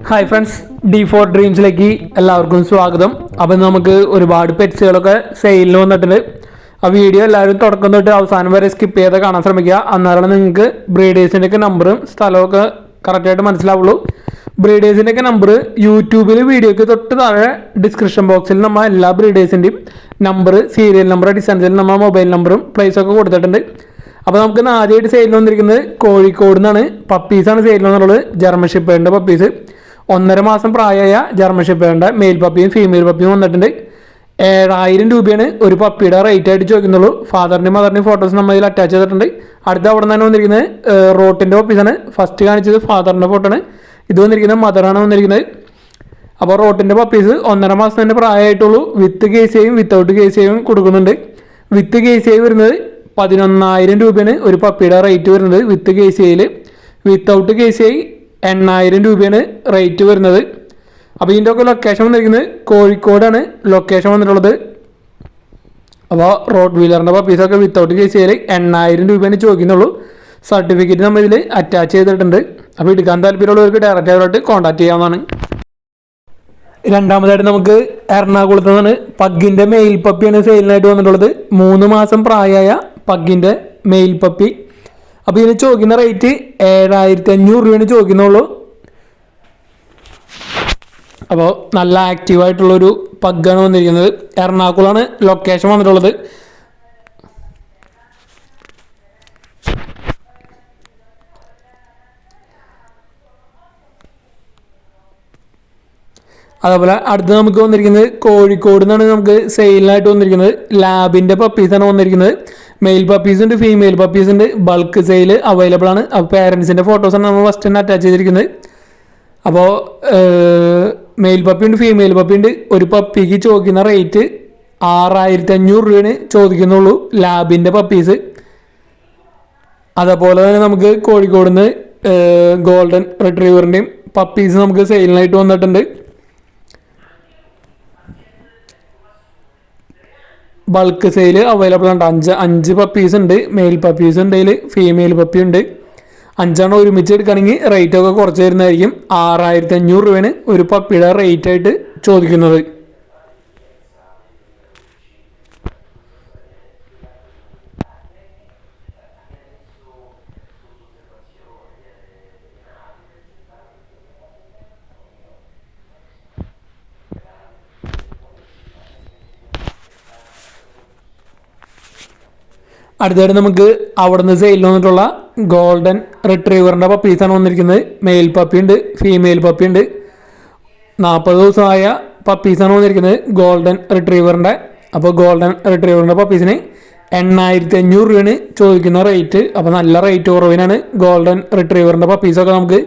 Hi friends, D4 ഡ്രീംസിലേക്ക് എല്ലാവർക്കും സ്വാഗതം. അപ്പം നമുക്ക് ഒരുപാട് പെറ്റ്സുകളൊക്കെ സെയിലിന് വന്നിട്ടുണ്ട്. ആ വീഡിയോ എല്ലാവരും തുടക്കം തൊട്ട് അവസാനം വരെ സ്കിപ്പ് ചെയ്ത് കാണാൻ ശ്രമിക്കുക. അന്നേരം നിങ്ങൾക്ക് ബ്രീഡേഴ്സിൻ്റെയൊക്കെ നമ്പറും സ്ഥലമൊക്കെ കറക്റ്റായിട്ട് മനസ്സിലാവുള്ളൂ. ബ്രീഡേഴ്സിൻ്റെയൊക്കെ നമ്പർ യൂട്യൂബിൽ വീഡിയോയ്ക്ക് തൊട്ട് താഴെ ഡിസ്ക്രിപ്ഷൻ ബോക്സിൽ നമ്മൾ എല്ലാ ബ്രീഡേഴ്സിൻ്റെയും നമ്പർ, സീരിയൽ നമ്പർ അടിസ്ഥാനത്തിൽ നമ്മൾ മൊബൈൽ നമ്പറും പ്ലേസൊക്കെ കൊടുത്തിട്ടുണ്ട്. അപ്പോൾ നമുക്ക് ആദ്യമായിട്ട് സെയിലിന് വന്നിരിക്കുന്നത് കോഴിക്കോട് നിന്നാണ്. പപ്പീസാണ് സെയിലിന് വന്നുള്ളത്. ജർമ്മൻ ഷെപ്പേർഡിൻ്റെ പപ്പീസ് 1.5 മാസം പ്രായമായ ജർമ്മൻ ഷെപ്പേർഡിൻ്റെ മെയിൽ പപ്പിയും ഫീമെയിൽ പപ്പിയും വന്നിട്ടുണ്ട്. 7,000 രൂപയാണ് ഒരു പപ്പിയുടെ റേറ്റ് ആയിട്ട് ചോദിക്കുന്നുള്ളൂ. ഫാദറിൻ്റെയും മദറിൻ്റെയും ഫോട്ടോസ് നമ്മൾ ഇതിൽ അറ്റാച്ച് ചെയ്തിട്ടുണ്ട്. അടുത്ത അവിടെ നിന്ന് തന്നെ വന്നിരിക്കുന്നത് റോട്ടിൻ്റെ പപ്പീസാണ്. ഫസ്റ്റ് കാണിച്ചത് ഫാദറിൻ്റെ ഫോട്ടോ ആണ്. ഇത് വന്നിരിക്കുന്നത് മദറാണ് വന്നിരിക്കുന്നത്. അപ്പോൾ റോട്ടിൻ്റെ പപ്പീസ് 1.5 മാസം തന്നെ പ്രായമായിട്ടുള്ളൂ. വിത്ത് കേസിയും വിത്തൗട്ട് കേസിയും കൊടുക്കുന്നുണ്ട്. വിത്ത് കേസിയായി വരുന്നത് 11,000 രൂപയാണ് ഒരു പപ്പിയുടെ റേറ്റ് വരുന്നത് വിത്ത് കേസിയയിൽ. വിത്തൗട്ട് കേസിയായി 8,000 രൂപയാണ് റേറ്റ് വരുന്നത്. അപ്പോൾ ഇതിൻ്റെ ഒക്കെ ലൊക്കേഷൻ വന്നിരിക്കുന്നത് കോഴിക്കോടാണ് ലൊക്കേഷൻ വന്നിട്ടുള്ളത്. അപ്പോൾ റോഡ് വീലറിൻ്റെ പപ്പീസൊക്കെ വിത്തൗട്ട് കേസിയയിൽ 8,000 രൂപയാണ് ചോദിക്കുന്നുള്ളൂ. സർട്ടിഫിക്കറ്റ് നമ്മൾ ഇതിൽ അറ്റാച്ച് ചെയ്തിട്ടുണ്ട്. അപ്പോൾ എടുക്കാൻ താല്പര്യമുള്ളവർക്ക് ഡയറക്റ്റ് ആയിട്ട് കോൺടാക്ട് ചെയ്യാവുന്നതാണ്. രണ്ടാമതായിട്ട് നമുക്ക് എറണാകുളത്ത് നിന്നാണ് പഗ്ഗിൻ്റെ മെയിൽ പപ്പിയാണ് സെയിലിനായിട്ട് വന്നിട്ടുള്ളത്. 3 മാസം പ്രായമായ പഗ്ഗിൻ്റെ മെയിൽ പപ്പി. അപ്പോൾ ഇതിന് ചോദിക്കുന്ന റേറ്റ് 7,500 രൂപയാണ് ചോദിക്കുന്നുള്ളൂ. അപ്പോൾ നല്ല ആക്റ്റീവായിട്ടുള്ളൊരു പഗ്ഗാണ് വന്നിരിക്കുന്നത്. എറണാകുളമാണ് ലൊക്കേഷൻ വന്നിട്ടുള്ളത്. അതേപോലെ അടുത്ത് നമുക്ക് വന്നിരിക്കുന്നത് കോഴിക്കോട് നിന്നാണ് നമുക്ക് സെയിലിനായിട്ട് വന്നിരിക്കുന്നത്. ലാബിൻ്റെ പപ്പീസാണ് വന്നിരിക്കുന്നത്. മെയിൽ പപ്പീസ് ഉണ്ട്, ഫീമെയിൽ പപ്പീസ് ഉണ്ട്. ബൾക്ക് സെയിൽ അവൈലബിൾ ആണ്. അപ്പോൾ പേരൻസിൻ്റെ ഫോട്ടോസാണ് നമ്മൾ ഫസ്റ്റ് തന്നെ അറ്റാച്ച് ചെയ്തിരിക്കുന്നത്. അപ്പോൾ മെയിൽ പപ്പി ഉണ്ട്, ഫീമെയിൽ പപ്പി ഉണ്ട്. ഒരു പപ്പിക്ക് ചോദിക്കുന്ന റേറ്റ് 6,500 രൂപയാണ് ചോദിക്കുന്നുള്ളൂ ലാബിൻ്റെ പപ്പീസ്. അതേപോലെ തന്നെ നമുക്ക് കോഴിക്കോട് നിന്ന് ഗോൾഡൻ റിട്രീവറിൻ്റെയും പപ്പീസ് നമുക്ക് സെയിലിനായിട്ട് വന്നിട്ടുണ്ട്. ബൾക്ക് സെയിൽ അവൈലബിൾ ഉണ്ട്. 5 പപ്പീസ് ഉണ്ട്. മെയിൽ പപ്പീസ് ഉണ്ട്, അതിൽ ഫീമെയിൽ പപ്പി ഉണ്ട്. 5 ഒരുമിച്ച് എടുക്കുകയാണെങ്കിൽ റേറ്റ് ഒക്കെ കുറച്ച് തരുന്നതായിരിക്കും. 6,500 രൂപയാണ് ഒരു പപ്പിയുടെ റേറ്റ് ആയിട്ട് ചോദിക്കുന്നത്. അടുത്തായിട്ട് നമുക്ക് അവിടെ നിന്ന് സെയിലിൽ വന്നിട്ടുള്ള ഗോൾഡൻ റിട്രീവറിൻ്റെ പപ്പീസാണ് വന്നിരിക്കുന്നത്. മെയിൽ പപ്പി ഉണ്ട്, ഫീമെയിൽ പപ്പി ഉണ്ട്. 40 ദിവസമായ പപ്പീസാണ് വന്നിരിക്കുന്നത് ഗോൾഡൻ റിട്രീവറിൻ്റെ. അപ്പോൾ ഗോൾഡൻ റിട്രീവറിൻ്റെ പപ്പീസിന് 8,500 രൂപയാണ് ചോദിക്കുന്ന റേറ്റ്. അപ്പോൾ നല്ല റേറ്റ് കുറവിനാണ് ഗോൾഡൻ റിട്രീവറിൻ്റെ പപ്പീസൊക്കെ നമുക്ക്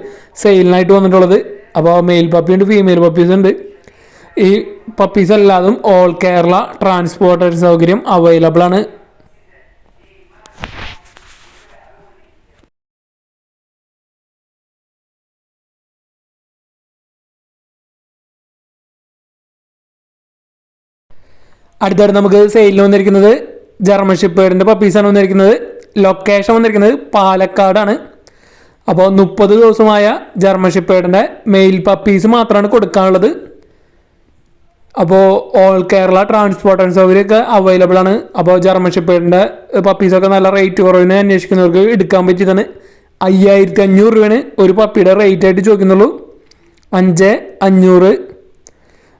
സെയിലിനായിട്ട് വന്നിട്ടുള്ളത്. അപ്പോൾ മെയിൽ പപ്പി ഉണ്ട്, ഫീമെയിൽ പപ്പീസ് ഉണ്ട്. ഈ പപ്പീസ് അല്ലാതും ഓൾ കേരള ട്രാൻസ്പോർട്ടേഷൻ സൗകര്യം അവൈലബിൾ ആണ്. അടുത്തായിട്ട് നമുക്ക് സെയിലിൽ വന്നിരിക്കുന്നത് ജർമ്മൻ ഷെപ്പേർഡിൻ്റെ പപ്പീസാണ് വന്നിരിക്കുന്നത്. ലൊക്കേഷൻ വന്നിരിക്കുന്നത് പാലക്കാടാണ്. അപ്പോൾ 30 ദിവസമായ ജർമ്മൻ ഷെപ്പേർഡിൻ്റെ മെയിൽ പപ്പീസ് മാത്രമാണ് കൊടുക്കാനുള്ളത്. അപ്പോൾ ഓൾ കേരള ട്രാൻസ്പോർട്ടേഷൻ സൗകര്യമൊക്കെ അവൈലബിൾ ആണ്. അപ്പോൾ ജർമ്മൻ ഷെപ്പേർഡിൻ്റെ പപ്പീസൊക്കെ നല്ല റേറ്റ് കുറവിന് അന്വേഷിക്കുന്നവർക്ക് എടുക്കാൻ പറ്റിയതാണ്. 5,500 രൂപയാണ് ഒരു പപ്പിയുടെ റേറ്റ് ആയിട്ട് ചോദിക്കുന്നുള്ളൂ. 5,500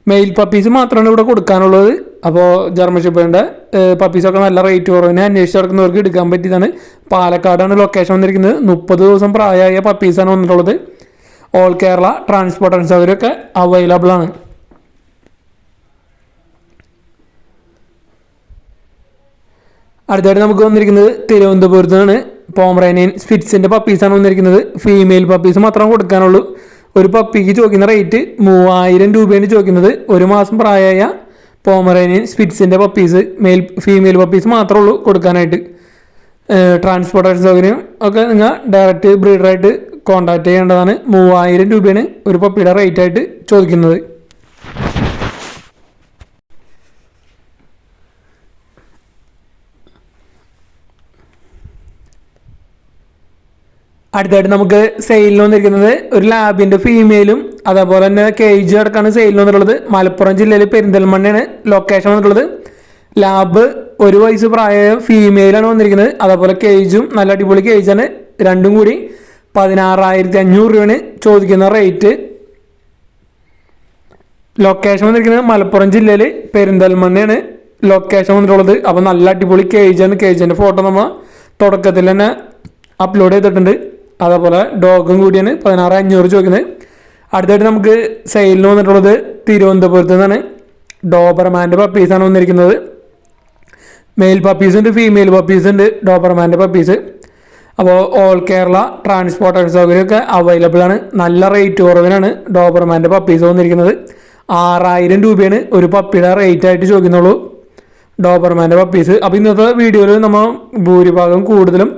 മെയിൽ പപ്പീസ് മാത്രമാണ് ഇവിടെ കൊടുക്കാനുള്ളത്. അപ്പോൾ ജർമ്മൻ ഷെപ്പേർഡിൻ്റെ പപ്പീസൊക്കെ നല്ല റേറ്റ് കുറവിന് അന്വേഷിച്ച് നടക്കുന്നവർക്ക് എടുക്കാൻ പറ്റിയതാണ്. പാലക്കാടാണ് ലൊക്കേഷൻ വന്നിരിക്കുന്നത്. 30 ദിവസം പ്രായമായ പപ്പീസാണ് വന്നിട്ടുള്ളത്. ഓൾ കേരള ട്രാൻസ്പോർട്ടേഷൻ സൗകര്യമൊക്കെ അവൈലബിൾ ആണ്. അടുത്തായിട്ട് നമുക്ക് വന്നിരിക്കുന്നത് തിരുവനന്തപുരത്ത് നിന്നാണ്. പോമറേനിയൻ സ്പിറ്റ്സിൻ്റെ പപ്പീസാണ് വന്നിരിക്കുന്നത്. ഫീമെയിൽ പപ്പീസ് മാത്രമേ കൊടുക്കാനുള്ളൂ. ഒരു പപ്പിക്ക് ചോദിക്കുന്ന റേറ്റ് 3,000 രൂപയാണ് ചോദിക്കുന്നത്. 1 മാസം പ്രായമായ പോമറേനിയൻ സ്പിറ്റ്സിൻ്റെ പപ്പീസ് ഫീമെയിൽ പപ്പീസ് മാത്രമേ ഉള്ളൂ കൊടുക്കാനായിട്ട്. ട്രാൻസ്പോർട്ടേഷൻ സൗകര്യം ഒക്കെ നിങ്ങൾ ഡയറക്റ്റ് ബ്രീഡറായിട്ട് കോൺടാക്ട് ചെയ്യേണ്ടതാണ്. 3,000 രൂപയാണ് ഒരു പപ്പിയുടെ റേറ്റ് ആയിട്ട് ചോദിക്കുന്നത്. അടുത്തായിട്ട് നമുക്ക് സെയിലിന് വന്നിരിക്കുന്നത് ഒരു ലാബിൻ്റെ ഫീമെയിലും അതേപോലെ തന്നെ കേജ് അടക്കമാണ് സെയിലിന് വന്നിട്ടുള്ളത്. മലപ്പുറം ജില്ലയിൽ പെരിന്തൽമണ്ണയാണ് ലൊക്കേഷൻ വന്നിട്ടുള്ളത്. ലാബ് 1 വയസ്സ് പ്രായം ഫീമെയിലാണ് വന്നിരിക്കുന്നത്. അതേപോലെ കേജും നല്ല അടിപൊളി കേജാണ്. രണ്ടും കൂടി 16,500 രൂപയാണ് ചോദിക്കുന്ന റേറ്റ്. ലൊക്കേഷൻ വന്നിരിക്കുന്നത് മലപ്പുറം ജില്ലയിൽ പെരിന്തൽമണ്ണയാണ് ലൊക്കേഷൻ വന്നിട്ടുള്ളത്. അപ്പോൾ നല്ല അടിപൊളി കേജാണ്. കേജിൻ്റെ ഫോട്ടോ നമ്മൾ തുടക്കത്തിൽ തന്നെ അപ്ലോഡ് ചെയ്തിട്ടുണ്ട്. അതേപോലെ ഡോഗും കൂടിയാണ് 16,500 ചോദിക്കുന്നത്. അടുത്തായിട്ട് നമുക്ക് സെയിലിന് വന്നിട്ടുള്ളത് തിരുവനന്തപുരത്ത് നിന്നാണ്. ഡോബർമാൻ്റെ പപ്പീസാണ് വന്നിരിക്കുന്നത്. മെയിൽ പപ്പീസ് ഉണ്ട്, ഫീമെയിൽ പപ്പീസ് ഉണ്ട്, ഡോബർമാൻ്റെ പപ്പീസ്. അപ്പോൾ ഓൾ കേരള ട്രാൻസ്പോർട്ടേഷൻ സൗകര്യമൊക്കെ അവൈലബിൾ ആണ്. നല്ല റേറ്റ് കുറവിനാണ് ഡോബർമാൻ്റെ പപ്പീസ് വന്നിരിക്കുന്നത്. 6,000 രൂപയാണ് ഒരു പപ്പിയുടെ റേറ്റ് ആയിട്ട് ചോദിക്കുന്നുള്ളൂ ഡോബർമാൻ്റെ പപ്പീസ്. അപ്പോൾ ഇന്നത്തെ വീഡിയോയിൽ നമ്മൾ ഭൂരിഭാഗം കൂടുതലും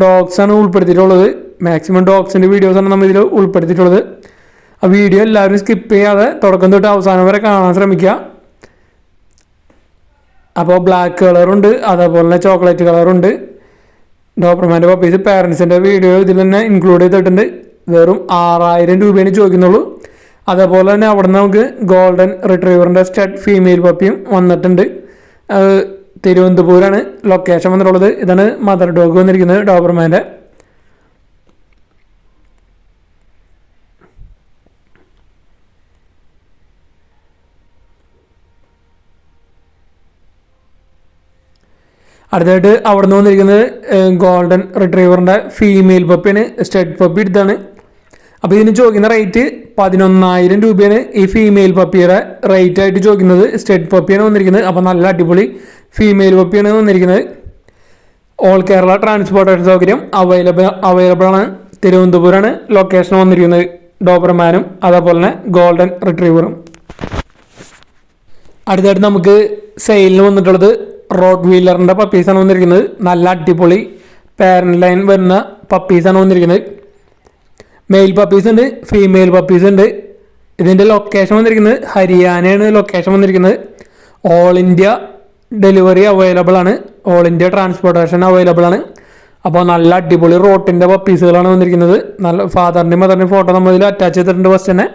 ഡോഗ്സാണ് ഉൾപ്പെടുത്തിയിട്ടുള്ളത്. മാക്സിമം ഡോഗ്സിൻ്റെ വീഡിയോസാണ് നമ്മൾ ഇതിൽ ഉൾപ്പെടുത്തിയിട്ടുള്ളത്. ആ വീഡിയോ എല്ലാവരും സ്കിപ്പ് ചെയ്യാതെ തുടക്കം തൊട്ട് അവസാനം വരെ കാണാൻ ശ്രമിക്കുക. അപ്പോൾ ബ്ലാക്ക് കളറുണ്ട്, അതേപോലെ തന്നെ ചോക്ലേറ്റ് കളറുണ്ട്. ഡോബർമാൻ്റെ പപ്പീസ് പാരൻസിൻ്റെ വീഡിയോ ഇതിൽ തന്നെ ഇൻക്ലൂഡ് ചെയ്തിട്ടുണ്ട്. വെറും 6,000 രൂപയാണ് ചോദിക്കുന്നുള്ളൂ. അതേപോലെ തന്നെ അവിടെ നിന്ന് നമുക്ക് ഗോൾഡൻ റിട്രീവറിൻ്റെ സ്റ്റഡ് ഫീമെയിൽ പപ്പിയും വന്നിട്ടുണ്ട്. തിരുവനന്തപുരമാണ് ലൊക്കേഷൻ വന്നിട്ടുള്ളത്. ഇതാണ് മദർ ഡോഗ് വന്നിരിക്കുന്നത് ഡോബർമാൻ്റെ. അടുത്തായിട്ട് അവിടെ നിന്ന് വന്നിരിക്കുന്നത് ഗോൾഡൻ റിട്രീവറിൻ്റെ ഫീമെയിൽ പപ്പിയാണ്. സ്റ്റഡ് പപ്പി എടുത്താണ്. അപ്പോൾ ഇതിന് ചോദിക്കുന്ന റേറ്റ് 11,000 രൂപയാണ് ഈ ഫീമെയിൽ പപ്പിയുടെ റേറ്റ് ആയിട്ട് ചോദിക്കുന്നത്. സ്റ്റഡ് പപ്പിയാണ് വന്നിരിക്കുന്നത്. അപ്പോൾ നല്ല അടിപൊളി ഫീമെയിൽ പപ്പിയാണ് വന്നിരിക്കുന്നത്. ഓൾ കേരള ട്രാൻസ്പോർട്ടേഷൻ സൗകര്യം അവൈലബിൾ ആണ്. തിരുവനന്തപുരമാണ് ലൊക്കേഷൻ വന്നിരിക്കുന്നത് ഡോബർമാനും അതേപോലെ തന്നെ ഗോൾഡൻ റിട്രീവറും. അടുത്തായിട്ട് നമുക്ക് സെയിലിന് വന്നിട്ടുള്ളത് റോഡ് വീലറിൻ്റെ പപ്പീസാണ് വന്നിരിക്കുന്നത്. നല്ല അടിപൊളി പാരന്റ് ലൈൻ വരുന്ന പപ്പീസാണ് വന്നിരിക്കുന്നത്. മെയിൽ പപ്പീസ് ഉണ്ട്, ഫീമെയിൽ പപ്പീസ് ഉണ്ട്. ഇതിൻ്റെ ലൊക്കേഷൻ വന്നിരിക്കുന്നത് ഹരിയാനയാണ് ലൊക്കേഷൻ വന്നിരിക്കുന്നത്. ഓൾ ഇന്ത്യ ഡെലിവറി അവൈലബിൾ ആണ്. ഓൾ ഇന്ത്യ ട്രാൻസ്പോർട്ടേഷൻ അവൈലബിൾ ആണ്. അപ്പോൾ നല്ല അടിപൊളി റോട്ടിൻ്റെ പപ്പീസുകളാണ് വന്നിരിക്കുന്നത്. നല്ല ഫാദറിൻ്റെയും മദറിൻ്റെയും ഫോട്ടോ നമ്മൾ ഇതിൽ അറ്റാച്ച് ചെയ്തിട്ടുണ്ട്. ഫസ്റ്റ് തന്നെ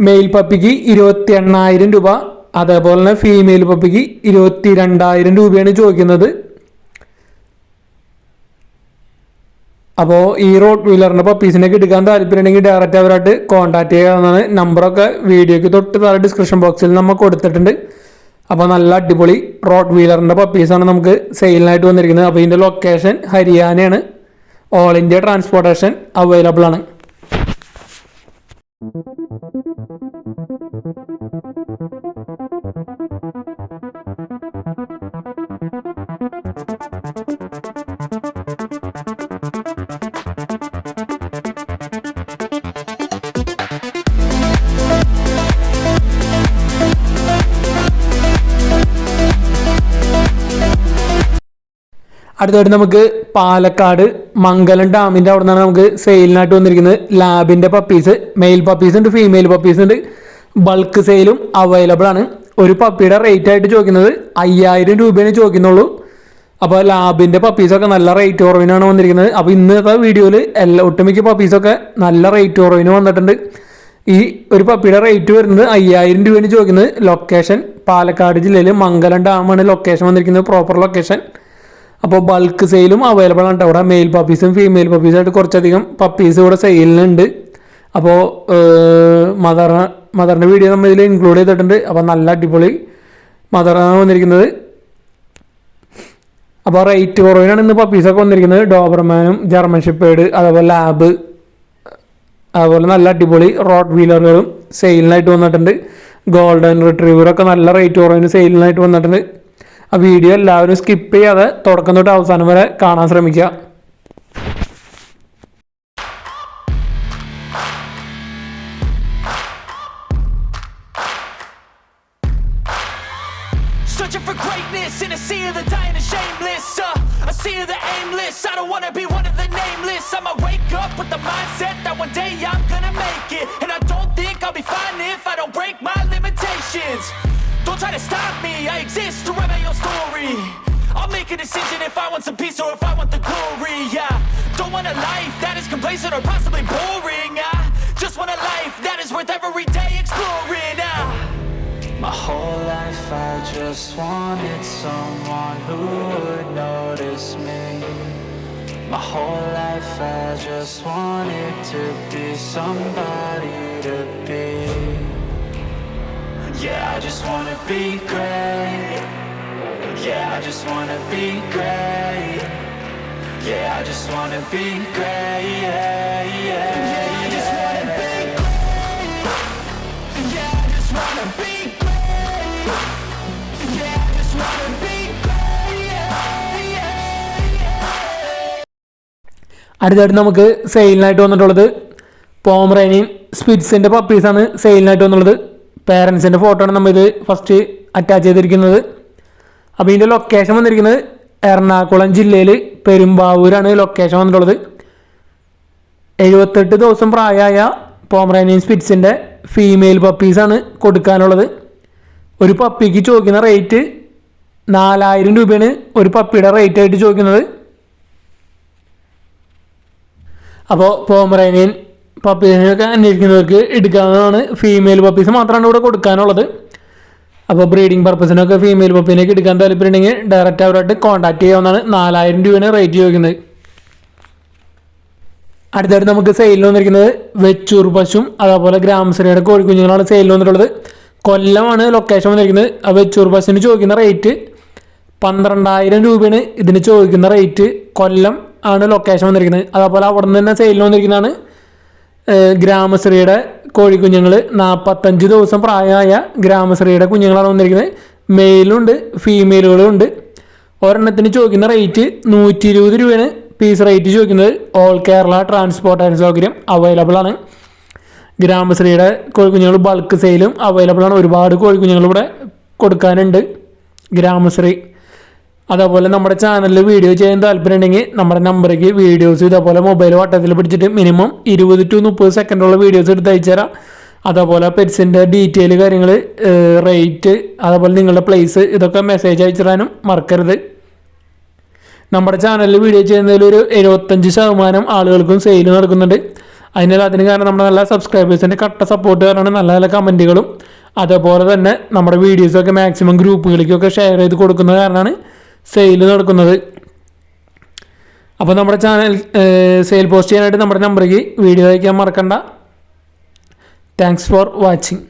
മെയിൽ പപ്പിക്ക് 28,000 രൂപ, അതേപോലെ തന്നെ ഫീമെയിൽ പപ്പിക്ക് 22,000 രൂപയാണ് ചോദിക്കുന്നത്. അപ്പോൾ ഈ റോഡ് വീലറിൻ്റെ പപ്പീസിനൊക്കെ എടുക്കാൻ താല്പര്യമുണ്ടെങ്കിൽ ഡയറക്റ്റ് അവരായിട്ട് കോൺടാക്ട് ചെയ്യാവുന്നതാണ്. നമ്പറൊക്കെ വീഡിയോയ്ക്ക് തൊട്ട് താഴെ ഡിസ്ക്രിപ്ഷൻ ബോക്സിൽ നമ്മൾ കൊടുത്തിട്ടുണ്ട്. അപ്പോൾ നല്ല അടിപൊളി റോഡ് വീലറിൻ്റെ പപ്പീസാണ് നമുക്ക് സെയിലിനായിട്ട് വന്നിരിക്കുന്നത്. അപ്പോൾ ഇതിൻ്റെ ലൊക്കേഷൻ ഹരിയാനയാണ്. ഓൾ ഇന്ത്യ ട്രാൻസ്പോർട്ടേഷൻ അവൈലബിൾ ആണ്. അടുത്തായിട്ട് നമുക്ക് പാലക്കാട് മംഗലം ഡാമിൻ്റെ അവിടെ നിന്നാണ് നമുക്ക് സെയിലിനായിട്ട് വന്നിരിക്കുന്നത് ലാബിൻ്റെ പപ്പീസ്. മെയിൽ പപ്പീസ് ഉണ്ട്, ഫീമെയിൽ പപ്പീസ് ഉണ്ട്. ബൾക്ക് സെയിലും അവൈലബിൾ ആണ്. ഒരു പപ്പിയുടെ റേറ്റ് ആയിട്ട് ചോദിക്കുന്നത് 5,000 രൂപയാണ് ചോദിക്കുന്നുള്ളൂ. അപ്പോൾ ലാബിൻ്റെ പപ്പീസൊക്കെ നല്ല റേറ്റ് കുറവിനാണ് വന്നിരിക്കുന്നത്. അപ്പോൾ ഇന്നത്തെ വീഡിയോയിൽ ഒട്ടുമിക്ക പപ്പീസൊക്കെ നല്ല റേറ്റ് കുറവിന് വന്നിട്ടുണ്ട്. ഈ ഒരു പപ്പിയുടെ റേറ്റ് വരുന്നത് 5,000 രൂപയാണ് ചോദിക്കുന്നത്. ലൊക്കേഷൻ പാലക്കാട് ജില്ലയിൽ മംഗലം ഡാമാണ് ലൊക്കേഷൻ വന്നിരിക്കുന്നത്, പ്രോപ്പർ ലൊക്കേഷൻ. അപ്പോൾ ബൾക്ക് സെയിലും അവൈലബിൾ ആണ്. അവിടെ മെയിൽ പപ്പീസും ഫീമെയിൽ പപ്പീസായിട്ട് കുറച്ചധികം പപ്പീസ് ഇവിടെ സെയിലിനുണ്ട്. അപ്പോൾ മദറിൻ്റെ വീഡിയോ നമ്മൾ ഇതിൽ ഇൻക്ലൂഡ് ചെയ്തിട്ടുണ്ട്. അപ്പോൾ നല്ല അടിപൊളി മദറാണ് വന്നിരിക്കുന്നത്. അപ്പോൾ റേറ്റ് കുറവിനാണ് ഇന്ന് പപ്പീസൊക്കെ വന്നിരിക്കുന്നത്. ഡോബർമാനും ജർമ്മൻ ഷെപ്പേർഡ് അതേപോലെ ലാബ് അതുപോലെ നല്ല അടിപൊളി റോഡ് വീലറുകളും സെയിലിനായിട്ട് വന്നിട്ടുണ്ട്. ഗോൾഡൻ റിട്രീവറൊക്കെ നല്ല റേറ്റ് കുറവിന് സെയിലിനായിട്ട് വന്നിട്ടുണ്ട്. ആ വീഡിയോ എല്ലാവരും സ്കിപ്പ് ചെയ്യാതെ തുടക്കം തൊട്ട് അവസാനം വരെ കാണാൻ ശ്രമിക്കുക. Searching for greatness in a sea of the dying and shameless, a sea of the aimless. I don't wanna be one of the nameless. I'ma wake up with the mindset that one day I'm gonna make it, and I don't think I'll be fine if I don't break my limitations. Don't try to stop me, I exist to write my own story. I'll I'll make a decision if I want some peace or if I want the glory. Yeah, don't want a life that is complacent or possibly boring. I just want a life that is worth every day exploring. My whole life I just wanted someone who would notice me. My whole life I just wanted to be somebody to be. Yeah, I just wanna be great. Yeah, I just wanna be great. Yeah, I just wanna be great. Yeah, yeah, yeah, I just wanna be great. Yeah, I just wanna be great. Yeah, I just wanna be great. Yeah, yeah, yeah. അടുത്തായിട്ട് നമുക്ക് സെയിലിനായിട്ട് വന്നിട്ടുള്ളത് Pomeranian സ്പിറ്റ്സിൻ്റെ പപ്പീസാണ് സെയിലിനായിട്ട് വന്നുള്ളത്. പേരൻസിൻ്റെ photo ആണ് നമ്മൾ ഇത് first attach ചെയ്തിരിക്കുന്നത്. അപ്പോൾ ഇതിൻ്റെ location വന്നിരിക്കുന്നത് എറണാകുളം ജില്ലയിൽ പെരുമ്പാവൂരാണ് ലൊക്കേഷൻ വന്നിട്ടുള്ളത്. 78 ദിവസം പ്രായമായ പോമറേനിയൻ സ്പിറ്റ്സിൻ്റെ ഫീമെയിൽ പപ്പീസാണ് കൊടുക്കാനുള്ളത്. ഒരു പപ്പിക്ക് ചോദിക്കുന്ന റേറ്റ് 4000 രൂപയാണ് ഒരു പപ്പിയുടെ റേറ്റ് ആയിട്ട് ചോദിക്കുന്നത്. അപ്പോൾ പോമറേനിയൻ പപ്പീസിനൊക്കെ അന്വേഷിക്കുന്നവർക്ക് എടുക്കാവുന്നതാണ്. ഫീമെയിൽ പപ്പീസ് മാത്രമാണ് ഇവിടെ കൊടുക്കാനുള്ളത്. അപ്പോൾ ബ്രീഡിംഗ് പർപ്പസിനൊക്കെ ഫീമെയിൽ പപ്പീനൊക്കെ എടുക്കാൻ താല്പര്യമുണ്ടെങ്കിൽ ഡയറക്റ്റ് അവരായിട്ട് കോൺടാക്ട് ചെയ്യാവുന്നതാണ്. 4000 രൂപയാണ് റേറ്റ് ചോദിക്കുന്നത്. അടുത്തായിട്ട് നമുക്ക് സെയിലിൽ വന്നിരിക്കുന്നത് വെച്ചൂർ പശുവും അതേപോലെ ഗ്രാമശ്രീയുടെ കോഴിക്കുഞ്ഞുങ്ങളാണ് സെയിലിൽ വന്നിട്ടുള്ളത്. കൊല്ലമാണ് ലൊക്കേഷൻ വന്നിരിക്കുന്നത്. ആ വെച്ചൂർ പശുവിന് ചോദിക്കുന്ന റേറ്റ് 12000 രൂപയാണ് ഇതിന് ചോദിക്കുന്ന റേറ്റ്. കൊല്ലം ആണ് ലൊക്കേഷൻ വന്നിരിക്കുന്നത്. അതേപോലെ അവിടെ നിന്ന് തന്നെ സെയിലിൽ വന്നിരിക്കുന്നതാണ് ഗ്രാമശ്രീയുടെ കോഴിക്കുഞ്ഞുങ്ങൾ. 45 ദിവസം പ്രായമായ ഗ്രാമശ്രീയുടെ കുഞ്ഞുങ്ങളാണ് വന്നിരിക്കുന്നത്. മെയിലുണ്ട് ഫീമെയിലുകളും ഉണ്ട്. ഒരെണ്ണത്തിന് ചോദിക്കുന്ന റേറ്റ് 120 രൂപയാണ് പീസ് റേറ്റ് ചോദിക്കുന്നത്. ഓൾ കേരള ട്രാൻസ്പോർട്ടേഷൻ സൗകര്യം അവൈലബിൾ ആണ്. ഗ്രാമശ്രീയുടെ കോഴിക്കുഞ്ഞുങ്ങൾ ബൾക്ക് സെയിലും അവൈലബിൾ ആണ്. ഒരുപാട് കോഴിക്കുഞ്ഞുങ്ങൾ ഇവിടെ കൊടുക്കാനുണ്ട് ഗ്രാമശ്രീ. അതേപോലെ നമ്മുടെ ചാനലിൽ വീഡിയോ ചെയ്യാൻ താല്പര്യമുണ്ടെങ്കിൽ നമ്മുടെ നമ്പറേക്ക് വീഡിയോസ് ഇതേപോലെ മൊബൈൽ വട്ടത്തിൽ പിടിച്ചിട്ട് മിനിമം 20 to 30 സെക്കൻഡുള്ള വീഡിയോസ് എടുത്ത് അയച്ചു തരാം. അതേപോലെ പെറ്റ്സിൻ്റെ ഡീറ്റെയിൽ കാര്യങ്ങൾ, റേറ്റ്, അതേപോലെ നിങ്ങളുടെ പ്ലേസ് ഇതൊക്കെ മെസ്സേജ് അയച്ചു തരാനും മറക്കരുത്. നമ്മുടെ ചാനലിൽ വീഡിയോ ചെയ്യുന്നതിൽ ഒരു 75% ആളുകൾക്കും സെയിൽ നടക്കുന്നുണ്ട്. അതിന് കാരണം നമ്മുടെ നല്ല സബ്സ്ക്രൈബേഴ്സിൻ്റെ കട്ട സപ്പോർട്ട് കാരണമാണ്. നല്ല നല്ല കമൻറ്റുകളും അതേപോലെ തന്നെ നമ്മുടെ വീഡിയോസൊക്കെ മാക്സിമം ഗ്രൂപ്പുകളിലേക്കൊക്കെ ഷെയർ ചെയ്ത് കൊടുക്കുന്ന കാരണമാണ് സെയിൽ നടക്കുന്നത്. അപ്പോൾ നമ്മുടെ ചാനൽ സെയിൽ പോസ്റ്റ് ചെയ്യാനായിട്ട് നമ്മുടെ നമ്പറിലേക്ക് വീഡിയോ അയക്കാൻ മറക്കണ്ട. Thanks for watching.